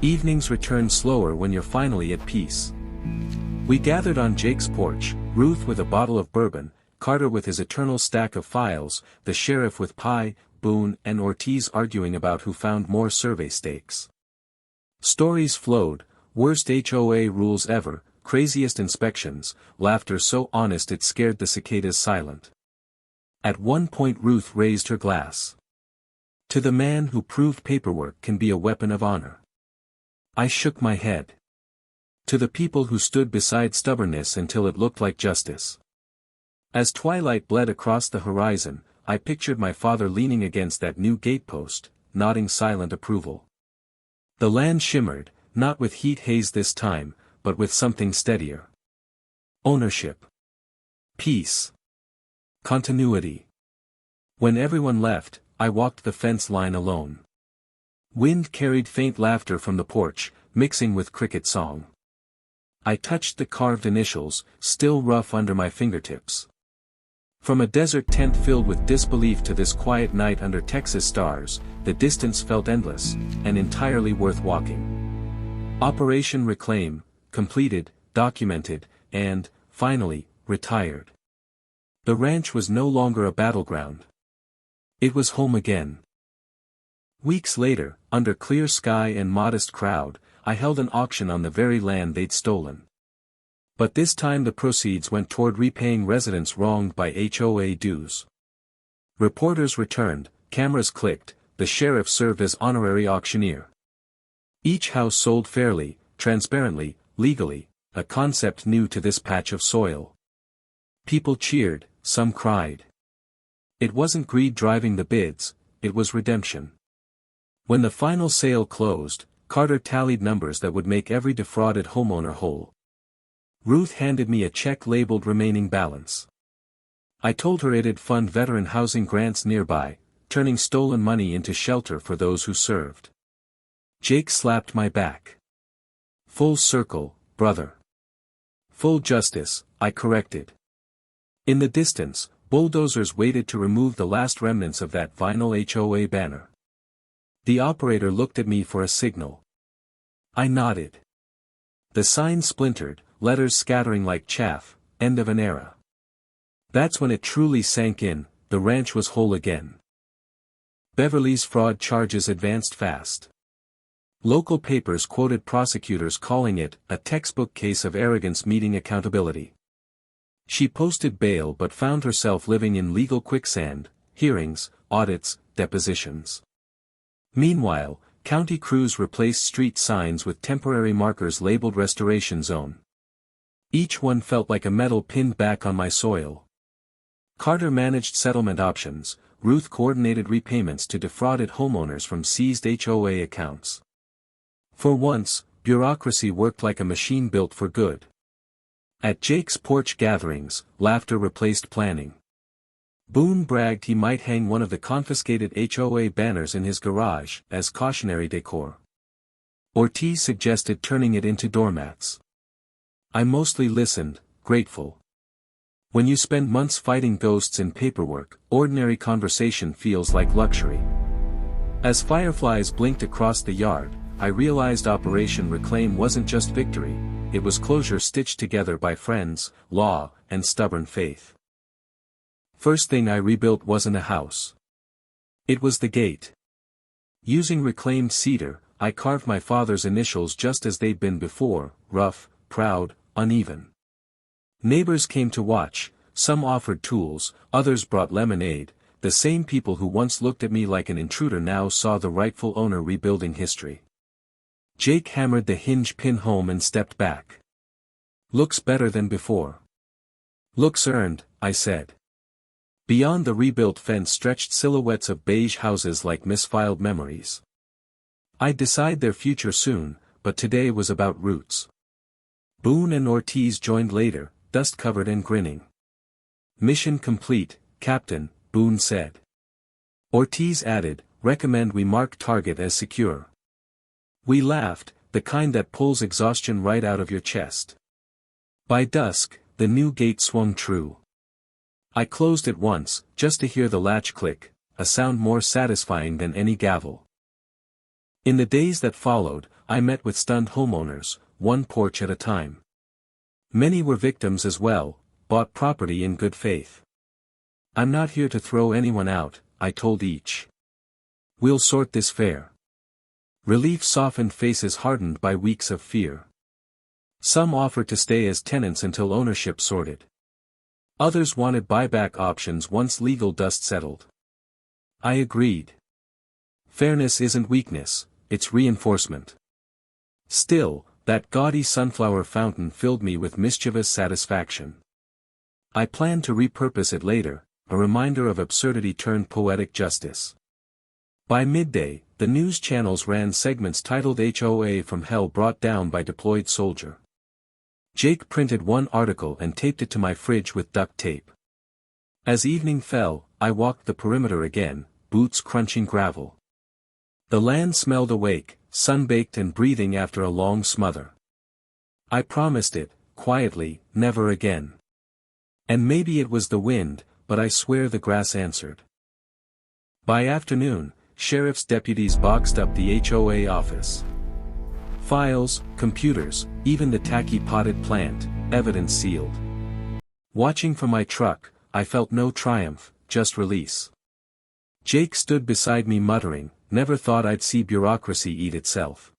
Evenings return slower when you're finally at peace. We gathered on Jake's porch, Ruth with a bottle of bourbon, Carter with his eternal stack of files, the sheriff with pie, Boone and Ortiz arguing about who found more survey stakes. Stories flowed, worst HOA rules ever, craziest inspections, laughter so honest it scared the cicadas silent. At one point Ruth raised her glass. To the man who proved paperwork can be a weapon of honor. I shook my head. To the people who stood beside stubbornness until it looked like justice. As twilight bled across the horizon, I pictured my father leaning against that new gatepost, nodding silent approval. The land shimmered, not with heat haze this time, but with something steadier. Ownership. Peace. Continuity. When everyone left, I walked the fence line alone. Wind carried faint laughter from the porch, mixing with cricket song. I touched the carved initials, still rough under my fingertips. From a desert tent filled with disbelief to this quiet night under Texas stars, the distance felt endless, and entirely worth walking. Operation Reclaim, completed, documented, and, finally, retired. The ranch was no longer a battleground. It was home again. Weeks later, under clear sky and modest crowd, I held an auction on the very land they'd stolen. But this time the proceeds went toward repaying residents wronged by HOA dues. Reporters returned, cameras clicked, the sheriff served as honorary auctioneer. Each house sold fairly, transparently, legally, a concept new to this patch of soil. People cheered, some cried. It wasn't greed driving the bids, it was redemption. When the final sale closed, Carter tallied numbers that would make every defrauded homeowner whole. Ruth handed me a check labeled remaining balance. I told her it'd fund veteran housing grants nearby, turning stolen money into shelter for those who served. Jake slapped my back. Full circle, brother. Full justice, I corrected. In the distance, bulldozers waited to remove the last remnants of that vinyl HOA banner. The operator looked at me for a signal. I nodded. The sign splintered, letters scattering like chaff, end of an era. That's when it truly sank in, the ranch was whole again. Beverly's fraud charges advanced fast. Local papers quoted prosecutors calling it a textbook case of arrogance meeting accountability. She posted bail but found herself living in legal quicksand, hearings, audits, depositions. Meanwhile, county crews replaced street signs with temporary markers labeled Restoration Zone. Each one felt like a medal pinned back on my soil. Carter managed settlement options, Ruth coordinated repayments to defrauded homeowners from seized HOA accounts. For once, bureaucracy worked like a machine built for good. At Jake's porch gatherings, laughter replaced planning. Boone bragged he might hang one of the confiscated HOA banners in his garage as cautionary decor. Ortiz suggested turning it into doormats. I mostly listened, grateful. When you spend months fighting ghosts in paperwork, ordinary conversation feels like luxury. As fireflies blinked across the yard, I realized Operation Reclaim wasn't just victory, it was closure stitched together by friends, law, and stubborn faith. First thing I rebuilt wasn't a house. It was the gate. Using reclaimed cedar, I carved my father's initials just as they'd been before, rough, proud, uneven. Neighbors came to watch, some offered tools, others brought lemonade, the same people who once looked at me like an intruder now saw the rightful owner rebuilding history. Jake hammered the hinge pin home and stepped back. Looks better than before. Looks earned, I said. Beyond the rebuilt fence stretched silhouettes of beige houses like misfiled memories. I'd decide their future soon, but today was about roots. Boone and Ortiz joined later, dust-covered and grinning. Mission complete, Captain, Boone said. Ortiz added, recommend we mark target as secure. We laughed, the kind that pulls exhaustion right out of your chest. By dusk, the new gate swung true. I closed it once, just to hear the latch click, a sound more satisfying than any gavel. In the days that followed, I met with stunned homeowners, one porch at a time. Many were victims as well, bought property in good faith. I'm not here to throw anyone out, I told each. We'll sort this fair. Relief softened faces hardened by weeks of fear. Some offered to stay as tenants until ownership sorted. Others wanted buyback options once legal dust settled. I agreed. Fairness isn't weakness, it's reinforcement. Still, that gaudy sunflower fountain filled me with mischievous satisfaction. I planned to repurpose it later, a reminder of absurdity turned poetic justice. By midday, the news channels ran segments titled HOA from Hell Brought Down by Deployed Soldier. Jake printed one article and taped it to my fridge with duct tape. As evening fell, I walked the perimeter again, boots crunching gravel. The land smelled awake, sun-baked and breathing after a long smother. I promised it, quietly, never again. And maybe it was the wind, but I swear the grass answered. By afternoon, sheriff's deputies boxed up the HOA office. Files, computers, even the tacky potted plant, evidence sealed. Watching from my truck, I felt no triumph, just release. Jake stood beside me muttering, "Never thought I'd see bureaucracy eat itself."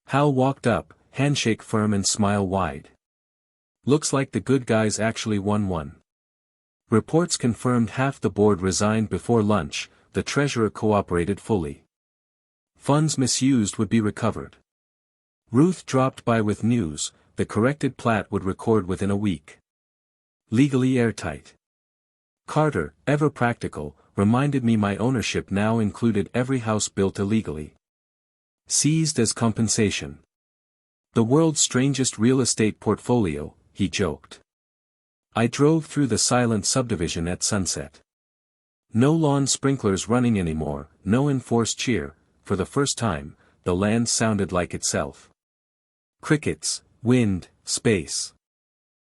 Hal walked up, handshake firm and smile wide. "Looks like the good guys actually won one." Reports confirmed half the board resigned before lunch, the treasurer cooperated fully. Funds misused would be recovered. Ruth dropped by with news, the corrected plat would record within a week. Legally airtight. Carter, ever practical, reminded me my ownership now included every house built illegally. Seized as compensation. The world's strangest real estate portfolio, he joked. I drove through the silent subdivision at sunset. No lawn sprinklers running anymore, no enforced cheer, for the first time, the land sounded like itself. Crickets, wind, space.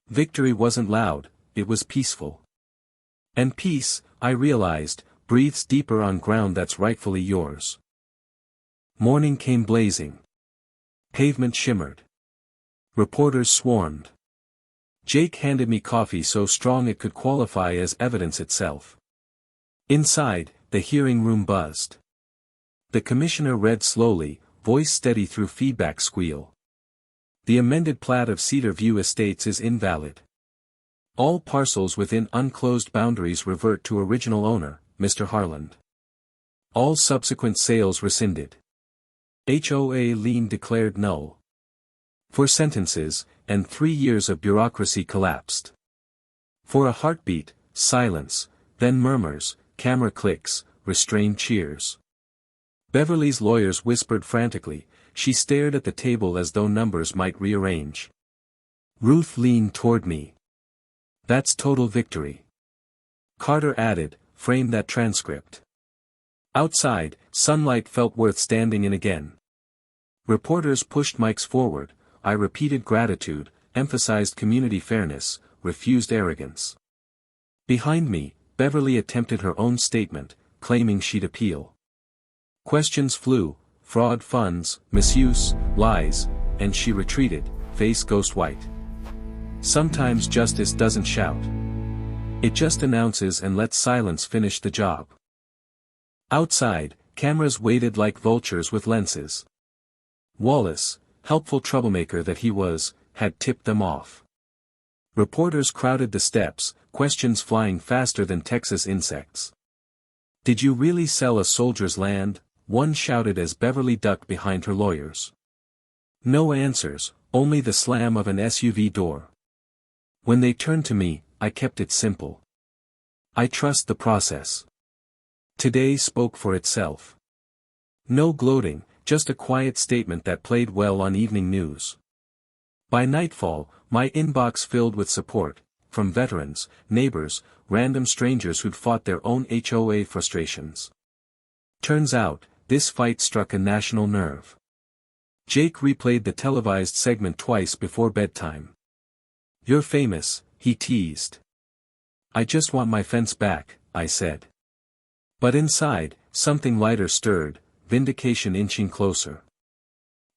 Victory wasn't loud, it was peaceful. And peace, I realized, breathes deeper on ground that's rightfully yours. Morning came blazing. Pavement shimmered. Reporters swarmed. Jake handed me coffee so strong it could qualify as evidence itself. Inside, the hearing room buzzed. The commissioner read slowly, voice steady through feedback squeal. The amended plat of Cedar View Estates is invalid. All parcels within unclosed boundaries revert to original owner, Mr. Harland. All subsequent sales rescinded. HOA lien declared null. 4 sentences, and 3 years of bureaucracy collapsed. For a heartbeat, silence, then murmurs, camera clicks, restrained cheers. Beverly's lawyers whispered frantically, she stared at the table as though numbers might rearrange. Ruth leaned toward me. That's total victory. Carter added, frame that transcript. Outside, sunlight felt worth standing in again. Reporters pushed mics forward, I repeated gratitude, emphasized community fairness, refused arrogance. Behind me, Beverly attempted her own statement, claiming she'd appeal. Questions flew, fraud funds, misuse, lies, and she retreated, face ghost white. Sometimes justice doesn't shout. It just announces and lets silence finish the job. Outside, cameras waited like vultures with lenses. Wallace, helpful troublemaker that he was, had tipped them off. Reporters crowded the steps, questions flying faster than Texas insects. Did you really sell a soldier's land? One shouted as Beverly ducked behind her lawyers. No answers, only the slam of an SUV door. When they turned to me, I kept it simple. I trust the process. Today spoke for itself. No gloating, just a quiet statement that played well on evening news. By nightfall, my inbox filled with support, from veterans, neighbors, random strangers who'd fought their own HOA frustrations. Turns out, this fight struck a national nerve. Jake replayed the televised segment twice before bedtime. You're famous, he teased. I just want my fence back, I said. But inside, something lighter stirred, vindication inching closer.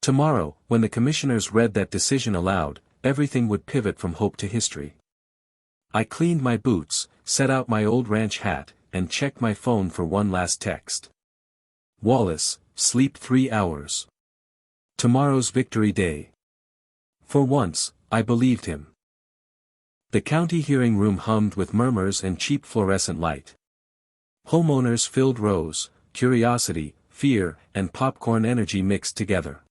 Tomorrow, when the commissioners read that decision aloud, everything would pivot from hope to history. I cleaned my boots, set out my old ranch hat, and checked my phone for one last text. Wallace, sleep 3 hours. Tomorrow's victory day. For once, I believed him. The county hearing room hummed with murmurs and cheap fluorescent light. Homeowners filled rows, curiosity, fear, and popcorn energy mixed together.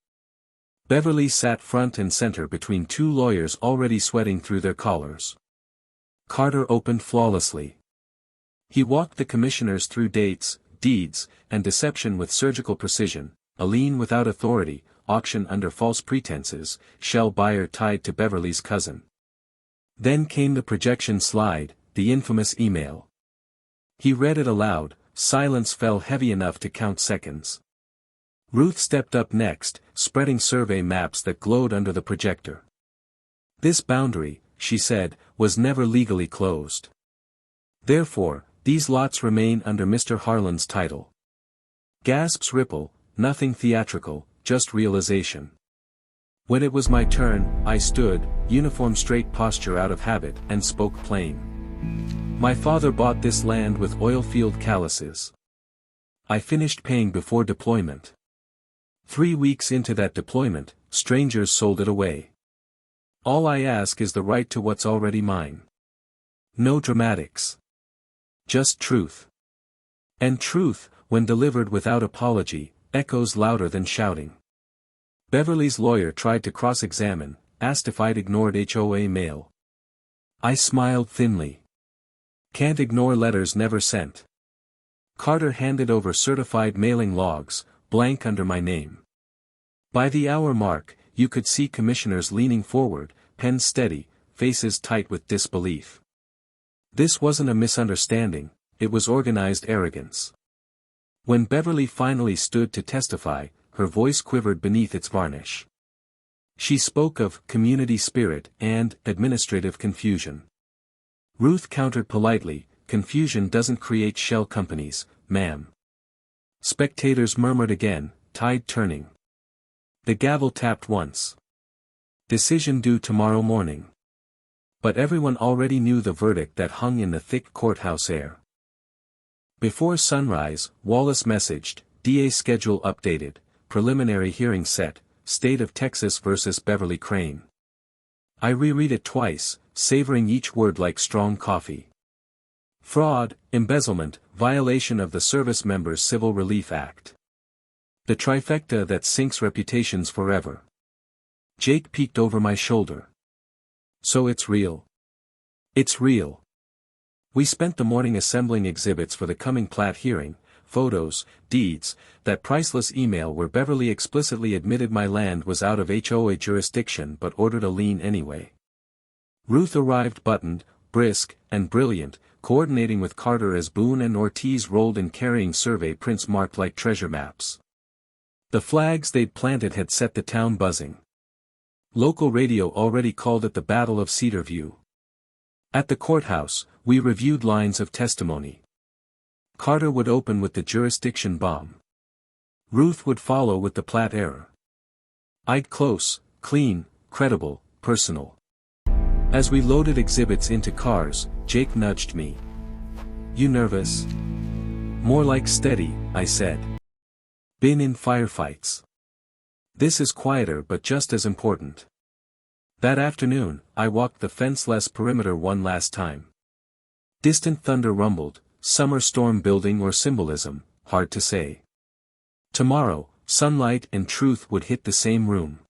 Beverly sat front and center between two lawyers already sweating through their collars. Carter opened flawlessly. He walked the commissioners through dates, deeds, and deception with surgical precision, a lien without authority, auction under false pretenses, shell buyer tied to Beverly's cousin. Then came the projection slide, the infamous email. He read it aloud, silence fell heavy enough to count seconds. Ruth stepped up next, spreading survey maps that glowed under the projector. This boundary, she said, was never legally closed. Therefore, these lots remain under Mr. Harland's title. Gasps ripple, nothing theatrical, just realization. When it was my turn, I stood, uniform straight posture out of habit, and spoke plain. My father bought this land with oil field calluses. I finished paying before deployment. 3 weeks into that deployment, strangers sold it away. All I ask is the right to what's already mine. No dramatics. Just truth. And truth, when delivered without apology, echoes louder than shouting. Beverly's lawyer tried to cross-examine, asked if I'd ignored HOA mail. I smiled thinly. Can't ignore letters never sent. Carter handed over certified mailing logs, blank under my name. By the hour mark, you could see commissioners leaning forward, pens steady, faces tight with disbelief. This wasn't a misunderstanding, it was organized arrogance. When Beverly finally stood to testify, her voice quivered beneath its varnish. She spoke of community spirit and administrative confusion. Ruth countered politely, confusion doesn't create shell companies, ma'am. Spectators murmured again, tide turning. The gavel tapped once. Decision due tomorrow morning. But everyone already knew the verdict that hung in the thick courthouse air. Before sunrise, Wallace messaged, DA schedule updated, preliminary hearing set, State of Texas versus Beverly Crane. I reread it twice, savoring each word like strong coffee. Fraud, embezzlement, violation of the Service Members Civil Relief Act. The trifecta that sinks reputations forever. Jake peeked over my shoulder. So it's real. It's real. We spent the morning assembling exhibits for the coming plat hearing, photos, deeds, that priceless email where Beverly explicitly admitted my land was out of HOA jurisdiction but ordered a lien anyway. Ruth arrived buttoned, brisk, and brilliant, coordinating with Carter as Boone and Ortiz rolled in carrying survey prints marked like treasure maps. The flags they'd planted had set the town buzzing. Local radio already called it the Battle of Cedarview. At the courthouse, we reviewed lines of testimony. Carter would open with the jurisdiction bomb. Ruth would follow with the plat error. I'd close, clean, credible, personal. As we loaded exhibits into cars, Jake nudged me. You nervous? More like steady, I said. Been in firefights. This is quieter but just as important. That afternoon, I walked the fenceless perimeter one last time. Distant thunder rumbled, summer storm building or symbolism, hard to say. Tomorrow, sunlight and truth would hit the same room.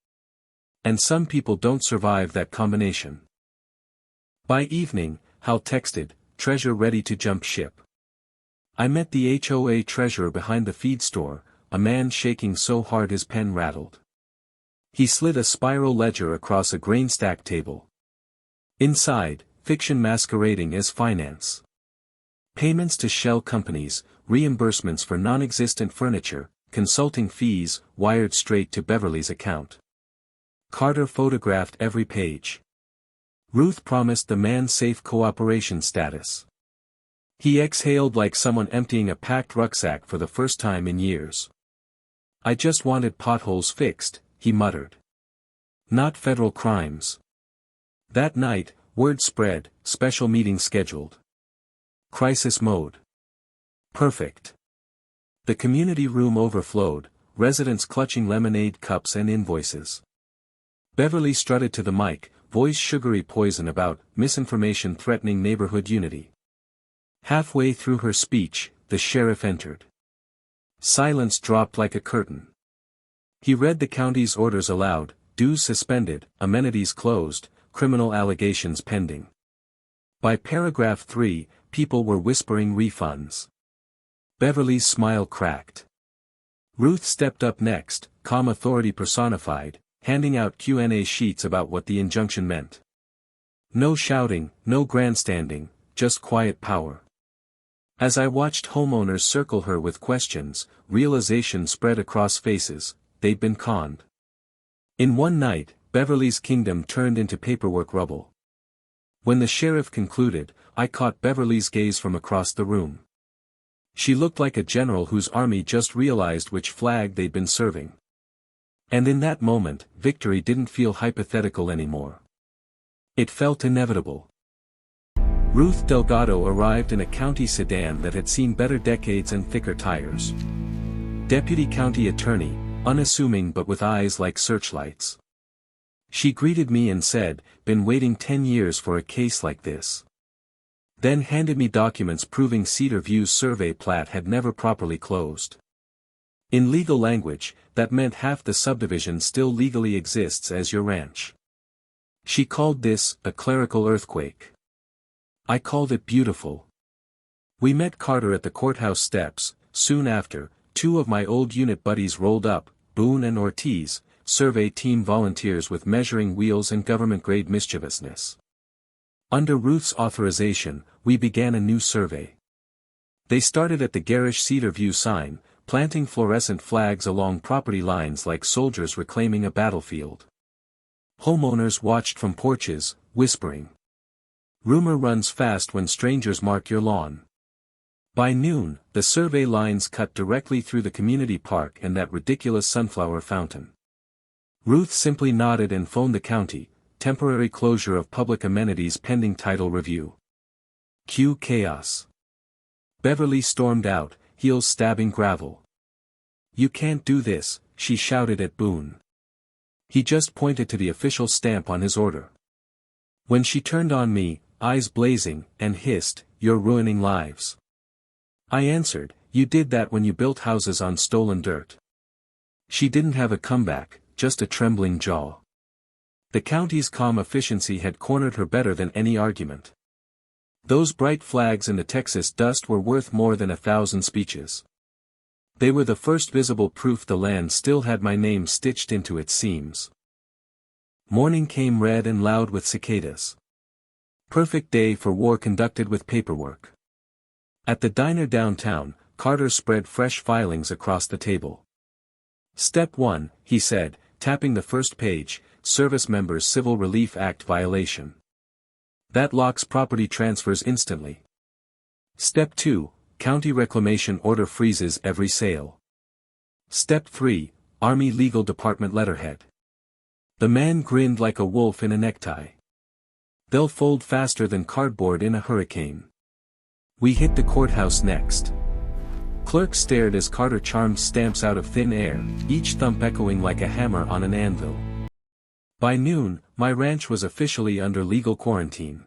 And some people don't survive that combination. By evening, Hal texted, treasure ready to jump ship. I met the HOA treasurer behind the feed store, a man shaking so hard his pen rattled. He slid a spiral ledger across a grain stack table. Inside, fiction masquerading as finance. Payments to shell companies, reimbursements for non-existent furniture, consulting fees, wired straight to Beverly's account. Carter photographed every page. Ruth promised the man safe cooperation status. He exhaled like someone emptying a packed rucksack for the first time in years. I just wanted potholes fixed, he muttered. Not federal crimes. That night, word spread, special meeting scheduled. Crisis mode. Perfect. The community room overflowed, residents clutching lemonade cups and invoices. Beverly strutted to the mic, voice sugary poison about misinformation threatening neighborhood unity. Halfway through her speech, the sheriff entered. Silence dropped like a curtain. He read the county's orders aloud: dues suspended, amenities closed, criminal allegations pending. By paragraph 3, people were whispering refunds. Beverly's smile cracked. Ruth stepped up next, calm authority personified, handing out Q&A sheets about what the injunction meant. No shouting, no grandstanding, just quiet power. As I watched homeowners circle her with questions, realization spread across faces: they'd been conned. In one night, Beverly's kingdom turned into paperwork rubble. When the sheriff concluded, I caught Beverly's gaze from across the room. She looked like a general whose army just realized which flag they'd been serving. And in that moment, victory didn't feel hypothetical anymore. It felt inevitable. Ruth Delgado arrived in a county sedan that had seen better decades and thicker tires. Deputy County Attorney, unassuming but with eyes like searchlights. She greeted me and said, "Been waiting 10 years for a case like this." Then handed me documents proving Cedar View's survey plat had never properly closed. In legal language, that meant half the subdivision still legally exists as your ranch. She called this a clerical earthquake. I called it beautiful. We met Carter at the courthouse steps. Soon after, 2 of my old unit buddies rolled up, Boone and Ortiz, survey team volunteers with measuring wheels and government-grade mischievousness. Under Ruth's authorization, we began a new survey. They started at the garish Cedar View sign, planting fluorescent flags along property lines like soldiers reclaiming a battlefield. Homeowners watched from porches, whispering. Rumor runs fast when strangers mark your lawn. By noon, the survey lines cut directly through the community park and that ridiculous sunflower fountain. Ruth simply nodded and phoned the county: temporary closure of public amenities pending title review. Cue chaos. Beverly stormed out, heels stabbing gravel. "You can't do this," she shouted at Boone. He just pointed to the official stamp on his order. When she turned on me, eyes blazing, and hissed, "You're ruining lives." I answered, "You did that when you built houses on stolen dirt." She didn't have a comeback, just a trembling jaw. The county's calm efficiency had cornered her better than any argument. Those bright flags in the Texas dust were worth more than 1,000 speeches. They were the first visible proof the land still had my name stitched into its seams. Morning came red and loud with cicadas. Perfect day for war conducted with paperwork. At the diner downtown, Carter spread fresh filings across the table. "Step 1, he said, tapping the first page, Service Members Civil Relief Act violation. That locks property transfers instantly. Step 2, County Reclamation Order freezes every sale. Step 3, Army Legal Department letterhead." The man grinned like a wolf in a necktie. "They'll fold faster than cardboard in a hurricane." We hit the courthouse next. Clerk stared as Carter charmed stamps out of thin air, each thump echoing like a hammer on an anvil. By noon, my ranch was officially under legal quarantine.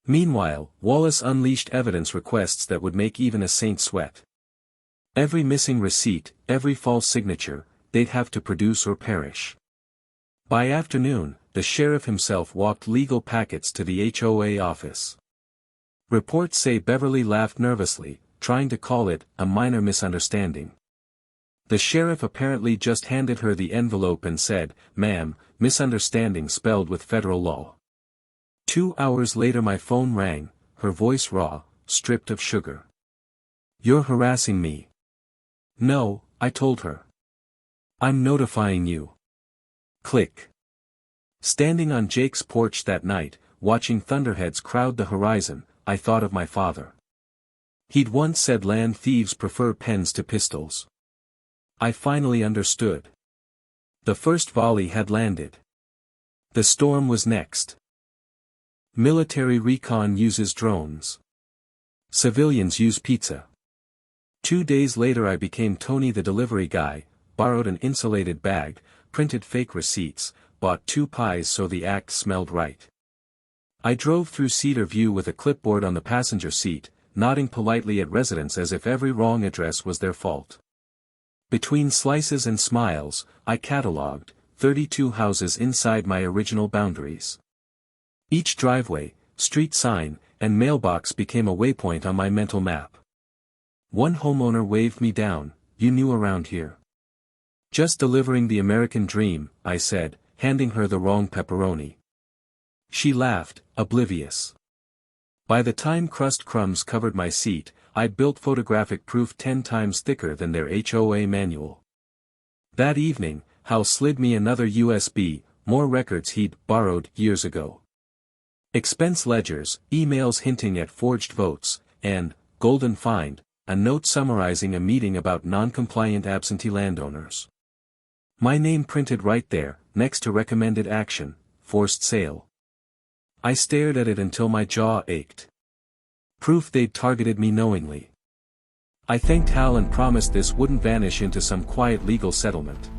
Meanwhile, Wallace unleashed evidence requests that would make even a saint sweat. Every missing receipt, every false signature, they'd have to produce or perish. By afternoon, the sheriff himself walked legal packets to the HOA office. Reports say Beverly laughed nervously, trying to call it a minor misunderstanding. The sheriff apparently just handed her the envelope and said, "Ma'am, misunderstanding spelled with federal law." 2 hours later my phone rang, her voice raw, stripped of sugar. "You're harassing me." "No," I told her. "I'm notifying you." Click. Standing on Jake's porch that night, watching thunderheads crowd the horizon, I thought of my father. He'd once said land thieves prefer pens to pistols. I finally understood. The first volley had landed. The storm was next. Military recon uses drones. Civilians use pizza. 2 days later I became Tony the delivery guy, borrowed an insulated bag, printed fake receipts, bought 2 pies so the act smelled right. I drove through Cedar View with a clipboard on the passenger seat, nodding politely at residents as if every wrong address was their fault. Between slices and smiles, I catalogued 32 houses inside my original boundaries. Each driveway, street sign, and mailbox became a waypoint on my mental map. One homeowner waved me down. "You new around here?" "Just delivering the American dream," I said, handing her the wrong pepperoni. She laughed, oblivious. By the time crust crumbs covered my seat, I'd built photographic proof 10 times thicker than their HOA manual. That evening, Hal slid me another USB, more records he'd borrowed years ago. Expense ledgers, emails hinting at forged votes, and, golden find, a note summarizing a meeting about non-compliant absentee landowners. My name printed right there, next to recommended action, forced sale. I stared at it until my jaw ached. Proof they'd targeted me knowingly. I thanked Hal and promised this wouldn't vanish into some quiet legal settlement.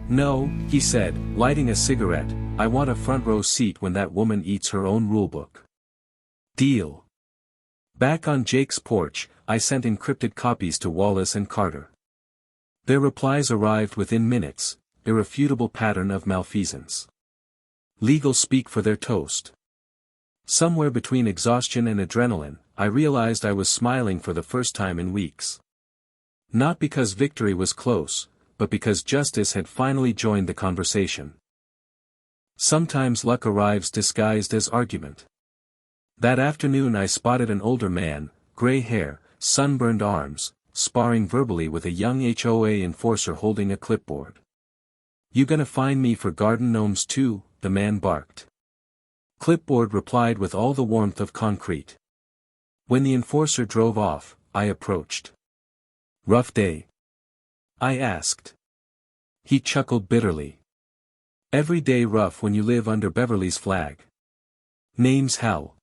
"No," he said, lighting a cigarette, "I want a front row seat when that woman eats her own rulebook." Deal. Back on Jake's porch, I sent encrypted copies to Wallace and Carter. Their replies arrived within minutes, irrefutable pattern of malfeasance. Legal speak for their toast. Somewhere between exhaustion and adrenaline, I realized I was smiling for the first time in weeks. Not because victory was close, but because justice had finally joined the conversation. Sometimes luck arrives disguised as argument. That afternoon I spotted an older man, gray hair, sunburned arms, sparring verbally with a young HOA enforcer holding a clipboard. "You gonna find me for garden gnomes too?" the man barked. Clipboard replied with all the warmth of concrete. When the enforcer drove off, I approached. "Rough day?" I asked. He chuckled bitterly. "Every day rough when you live under Beverly's flag." "Name's Hal."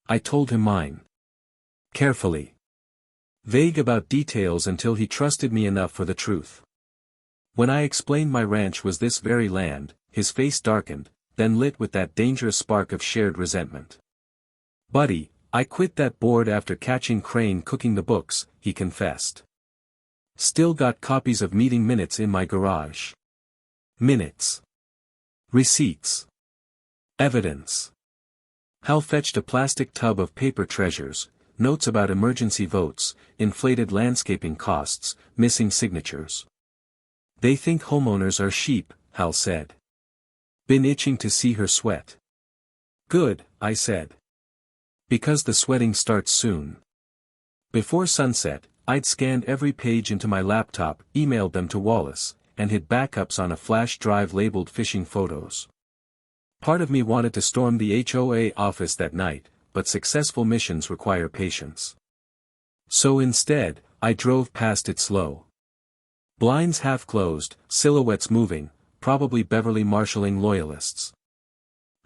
I told him mine. Carefully. Vague about details until he trusted me enough for the truth. When I explained my ranch was this very land, his face darkened, then lit with that dangerous spark of shared resentment. "Buddy, I quit that board after catching Crane cooking the books," he confessed. "Still got copies of meeting minutes in my garage. Minutes. Receipts. Evidence." Hal fetched a plastic tub of paper treasures, notes about emergency votes, inflated landscaping costs, missing signatures. "They think homeowners are sheep," Hal said. "Been itching to see her sweat." "Good," I said. "Because the sweating starts soon." Before sunset, I'd scanned every page into my laptop, emailed them to Wallace, and hid backups on a flash drive labeled fishing photos. Part of me wanted to storm the HOA office that night, but successful missions require patience. So instead, I drove past it slow. Blinds half closed, silhouettes moving, probably Beverly marshalling loyalists.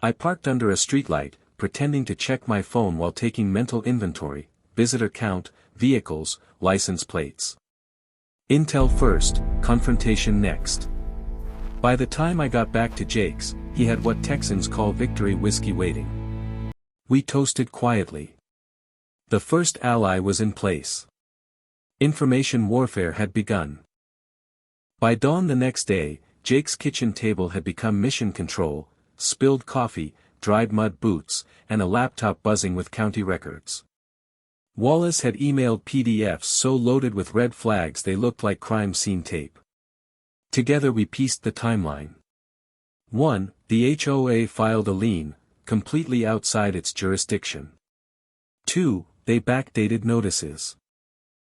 I parked under a streetlight, pretending to check my phone while taking mental inventory, visitor count, vehicles, license plates. Intel first, confrontation next. By the time I got back to Jake's, he had what Texans call victory whiskey waiting. We toasted quietly. The first ally was in place. Information warfare had begun. By dawn the next day, Jake's kitchen table had become mission control, spilled coffee, dried mud boots, and a laptop buzzing with county records. Wallace had emailed PDFs so loaded with red flags they looked like crime scene tape. Together we pieced the timeline. 1. The HOA filed a lien, completely outside its jurisdiction. 2. They backdated notices.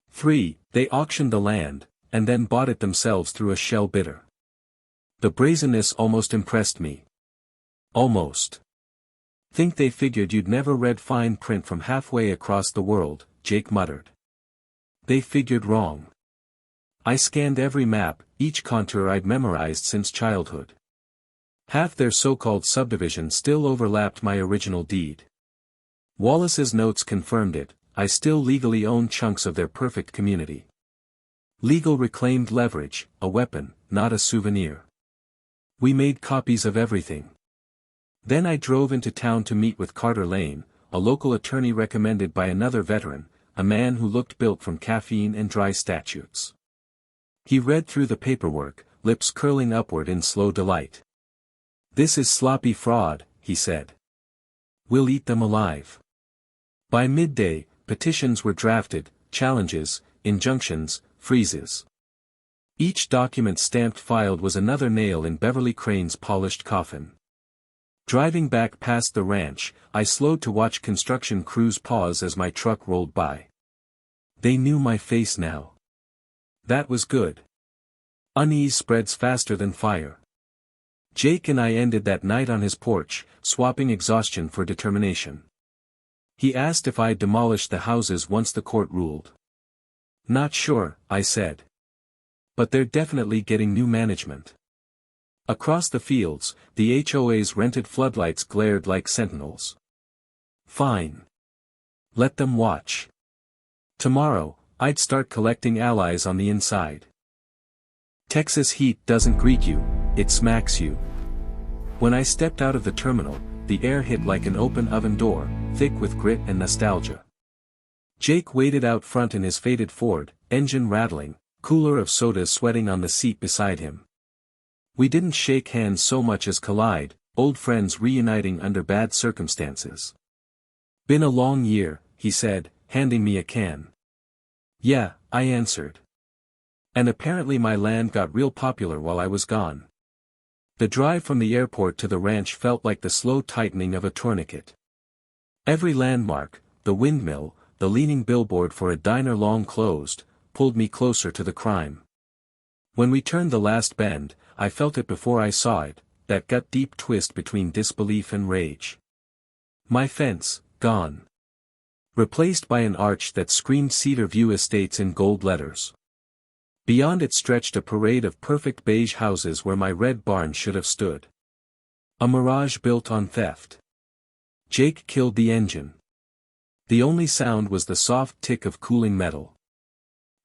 3. They auctioned the land, and then bought it themselves through a shell bidder. The brazenness almost impressed me. Almost. "Think they figured you'd never read fine print from halfway across the world," Jake muttered. "They figured wrong." I scanned every map, each contour I'd memorized since childhood. Half their so-called subdivision still overlapped my original deed. Wallace's notes confirmed it, I still legally owned chunks of their perfect community. Legal reclaimed leverage, a weapon, not a souvenir. We made copies of everything. Then I drove into town to meet with Carter Lane, a local attorney recommended by another veteran, a man who looked built from caffeine and dry statutes. He read through the paperwork, lips curling upward in slow delight. "This is sloppy fraud," he said. "We'll eat them alive." By midday, petitions were drafted, challenges, injunctions, freezes. Each document stamped filed was another nail in Beverly Crane's polished coffin. Driving back past the ranch, I slowed to watch construction crews pause as my truck rolled by. They knew my face now. That was good. Unease spreads faster than fire. Jake and I ended that night on his porch, swapping exhaustion for determination. He asked if I'd demolish the houses once the court ruled. "Not sure," I said. "But they're definitely getting new management." Across the fields, the HOA's rented floodlights glared like sentinels. Fine. Let them watch. Tomorrow, I'd start collecting allies on the inside. Texas heat doesn't greet you, it smacks you. When I stepped out of the terminal, the air hit like an open oven door, thick with grit and nostalgia. Jake waited out front in his faded Ford, engine rattling, cooler of sodas sweating on the seat beside him. We didn't shake hands so much as collide, old friends reuniting under bad circumstances. "Been a long year," he said, handing me a can. "Yeah," I answered. And apparently my land got real popular while I was gone. The drive from the airport to the ranch felt like the slow tightening of a tourniquet. Every landmark, the windmill, the leaning billboard for a diner long closed, pulled me closer to the crime. When we turned the last bend, I felt it before I saw it, that gut-deep twist between disbelief and rage. My fence, gone. Replaced by an arch that screamed Cedar View Estates in gold letters. Beyond it stretched a parade of perfect beige houses where my red barn should have stood. A mirage built on theft. Jake killed the engine. The only sound was the soft tick of cooling metal.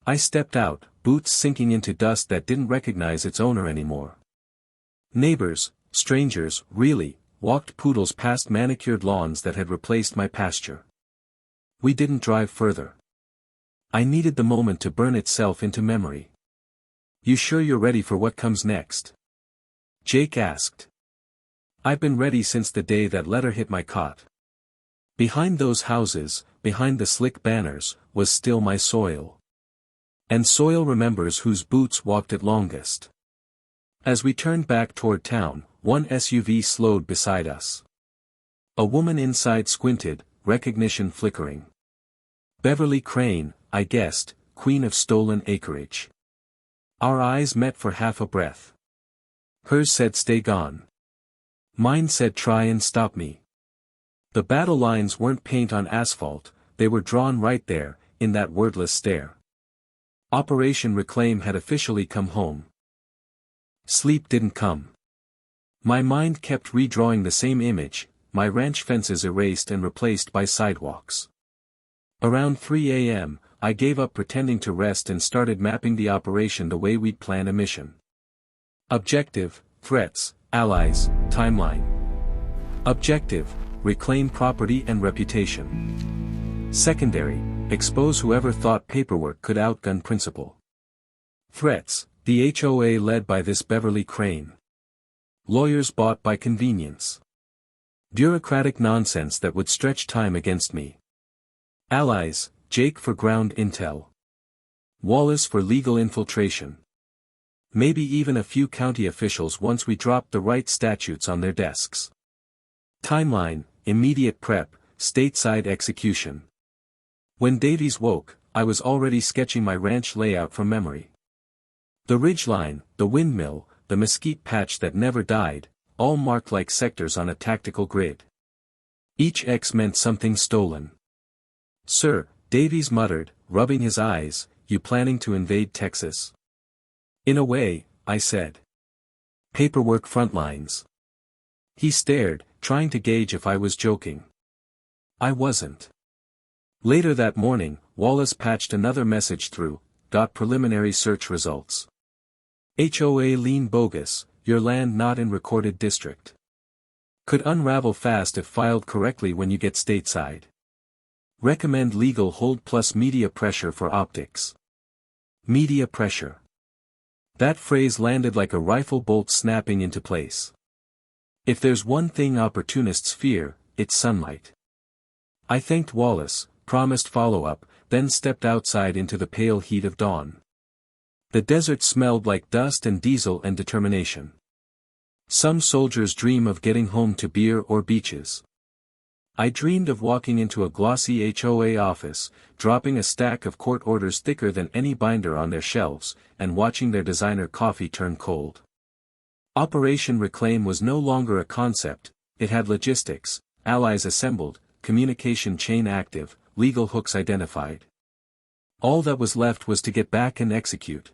I stepped out, boots sinking into dust that didn't recognize its owner anymore. Neighbors, strangers, really, walked poodles past manicured lawns that had replaced my pasture. We didn't drive further. I needed the moment to burn itself into memory. "You sure you're ready for what comes next?" Jake asked. "I've been ready since the day that letter hit my cot." Behind those houses, behind the slick banners, was still my soil. And soil remembers whose boots walked it longest. As we turned back toward town, one SUV slowed beside us. A woman inside squinted, recognition flickering. Beverly Crane, I guessed, queen of stolen acreage. Our eyes met for half a breath. Hers said stay gone. Mine said try and stop me. The battle lines weren't paint on asphalt, they were drawn right there, in that wordless stare. Operation Reclaim had officially come home. Sleep didn't come. My mind kept redrawing the same image, my ranch fences erased and replaced by sidewalks. Around 3 a.m., I gave up pretending to rest and started mapping the operation the way we'd plan a mission. Objective, threats, allies, timeline. Objective, reclaim property and reputation. Secondary, expose whoever thought paperwork could outgun principle. Threats, the HOA led by this Beverly Crane. Lawyers bought by convenience. Bureaucratic nonsense that would stretch time against me. Allies, Jake for ground intel. Wallace for legal infiltration. Maybe even a few county officials once we dropped the right statutes on their desks. Timeline, immediate prep, stateside execution. When Davies woke, I was already sketching my ranch layout from memory. The ridgeline, the windmill, the mesquite patch that never died, all marked like sectors on a tactical grid. Each X meant something stolen. "Sir," Davies muttered, rubbing his eyes, "you planning to invade Texas?" In a way, I said. Paperwork frontlines. He stared, trying to gauge if I was joking. I wasn't. Later that morning, Wallace patched another message through, got preliminary search results. HOA lien bogus, your land not in recorded district. Could unravel fast if filed correctly when you get stateside. Recommend legal hold plus media pressure for optics. Media pressure. That phrase landed like a rifle bolt snapping into place. If there's one thing opportunists fear, it's sunlight. I thanked Wallace, promised follow-up, then stepped outside into the pale heat of dawn. The desert smelled like dust and diesel and determination. Some soldiers dream of getting home to beer or beaches. I dreamed of walking into a glossy HOA office, dropping a stack of court orders thicker than any binder on their shelves, and watching their designer coffee turn cold. Operation Reclaim was no longer a concept, it had logistics, allies assembled, communication chain active, legal hooks identified. All that was left was to get back and execute.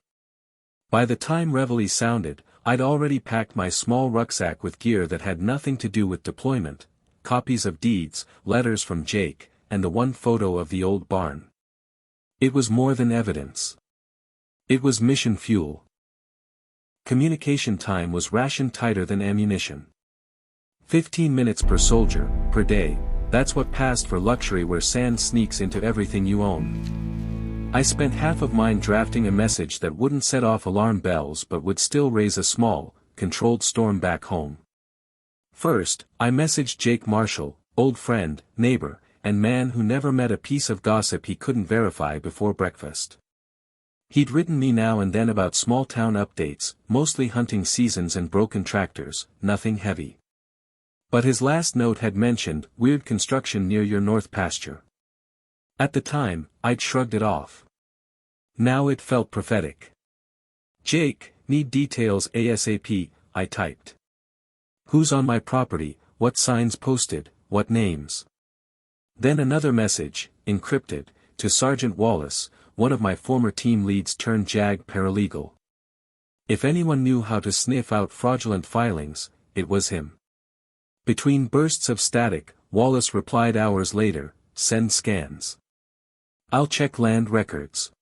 By the time reveille sounded, I'd already packed my small rucksack with gear that had nothing to do with deployment, copies of deeds, letters from Jake, and the one photo of the old barn. It was more than evidence. It was mission fuel. Communication time was rationed tighter than ammunition. 15 minutes per soldier, per day, that's what passed for luxury where sand sneaks into everything you own. I spent half of mine drafting a message that wouldn't set off alarm bells but would still raise a small, controlled storm back home. First, I messaged Jake Marshall, old friend, neighbor, and man who never met a piece of gossip he couldn't verify before breakfast. He'd written me now and then about small-town updates, mostly hunting seasons and broken tractors, nothing heavy. But his last note had mentioned weird construction near your north pasture. At the time, I'd shrugged it off. Now it felt prophetic. Jake, need details ASAP, I typed. Who's on my property, what signs posted, what names? Then another message, encrypted, to Sergeant Wallace, one of my former team leads turned JAG paralegal. If anyone knew how to sniff out fraudulent filings, it was him. Between bursts of static, Wallace replied hours later, send scans. I'll check land records.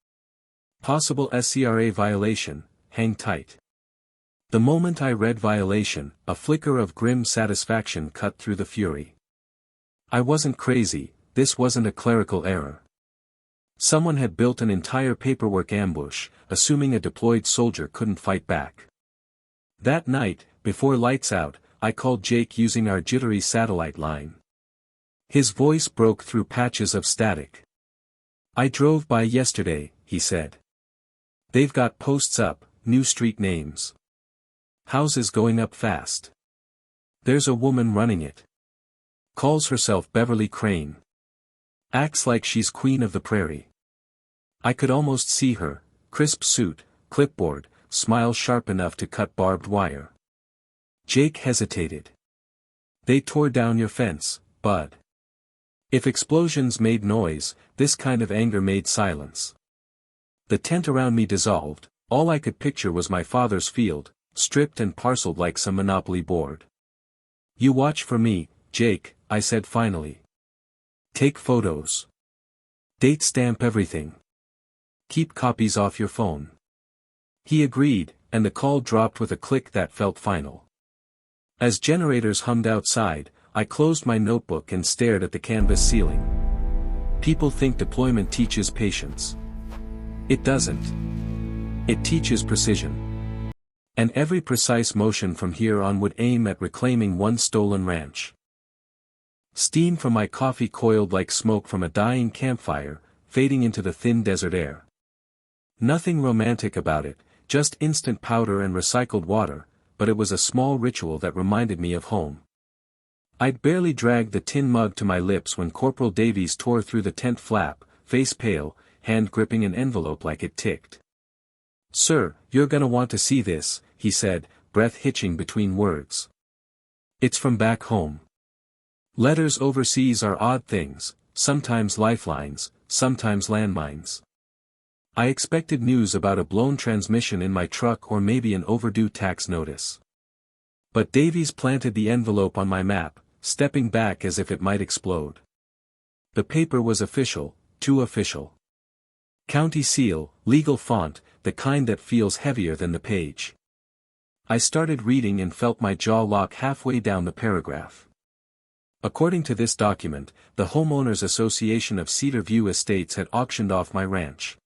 Possible SCRA violation, hang tight. The moment I read violation, a flicker of grim satisfaction cut through the fury. I wasn't crazy, this wasn't a clerical error. Someone had built an entire paperwork ambush, assuming a deployed soldier couldn't fight back. That night, before lights out, I called Jake using our jittery satellite line. His voice broke through patches of static. I drove by yesterday, he said. They've got posts up, new street names. Houses going up fast. There's a woman running it. Calls herself Beverly Crane. Acts like she's queen of the prairie. I could almost see her, crisp suit, clipboard, smile sharp enough to cut barbed wire. Jake hesitated. They tore down your fence, bud. If explosions made noise, this kind of anger made silence. The tent around me dissolved, all I could picture was my father's field, stripped and parceled like some Monopoly board. You watch for me, Jake, I said finally. Take photos. Date stamp everything. Keep copies off your phone. He agreed, and the call dropped with a click that felt final. As generators hummed outside, I closed my notebook and stared at the canvas ceiling. People think deployment teaches patience. It doesn't. It teaches precision. And every precise motion from here on would aim at reclaiming one stolen ranch. Steam from my coffee coiled like smoke from a dying campfire, fading into the thin desert air. Nothing romantic about it, just instant powder and recycled water, but it was a small ritual that reminded me of home. I'd barely dragged the tin mug to my lips when Corporal Davies tore through the tent flap, face pale, hand gripping an envelope like it ticked. Sir, you're gonna want to see this, he said, breath hitching between words. It's from back home. Letters overseas are odd things, sometimes lifelines, sometimes landmines. I expected news about a blown transmission in my truck or maybe an overdue tax notice. But Davies planted the envelope on my map, stepping back as if it might explode. The paper was official, too official. County seal, legal font, the kind that feels heavier than the page. I started reading and felt my jaw lock halfway down the paragraph. According to this document, the Homeowners Association of Cedar View Estates had auctioned off my ranch.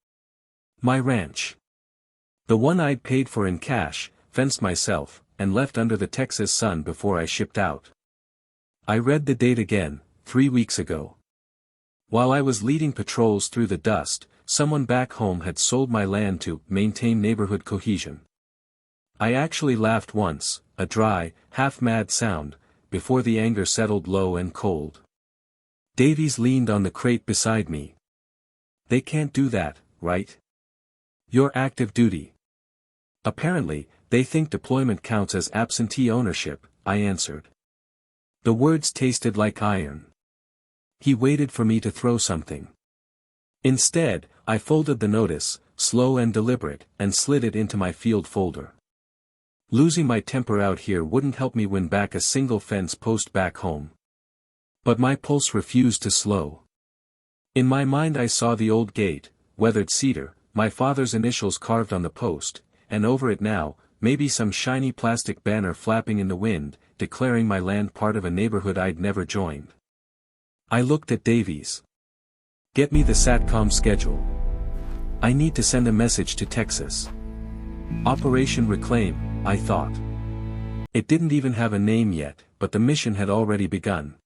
My ranch. The one I'd paid for in cash, fenced myself, and left under the Texas sun before I shipped out. I read the date again, 3 weeks ago. While I was leading patrols through the dust, someone back home had sold my land to maintain neighborhood cohesion. I actually laughed once, a dry, half-mad sound, before the anger settled low and cold. Davies leaned on the crate beside me. They can't do that, right? You're active duty. Apparently, they think deployment counts as absentee ownership, I answered. The words tasted like iron. He waited for me to throw something. Instead, I folded the notice, slow and deliberate, and slid it into my field folder. Losing my temper out here wouldn't help me win back a single fence post back home. But my pulse refused to slow. In my mind I saw the old gate, weathered cedar, my father's initials carved on the post, and over it now, maybe some shiny plastic banner flapping in the wind, declaring my land part of a neighborhood I'd never joined. I looked at Davies. Get me the SATCOM schedule. I need to send a message to Texas. Operation Reclaim, I thought. It didn't even have a name yet, but the mission had already begun.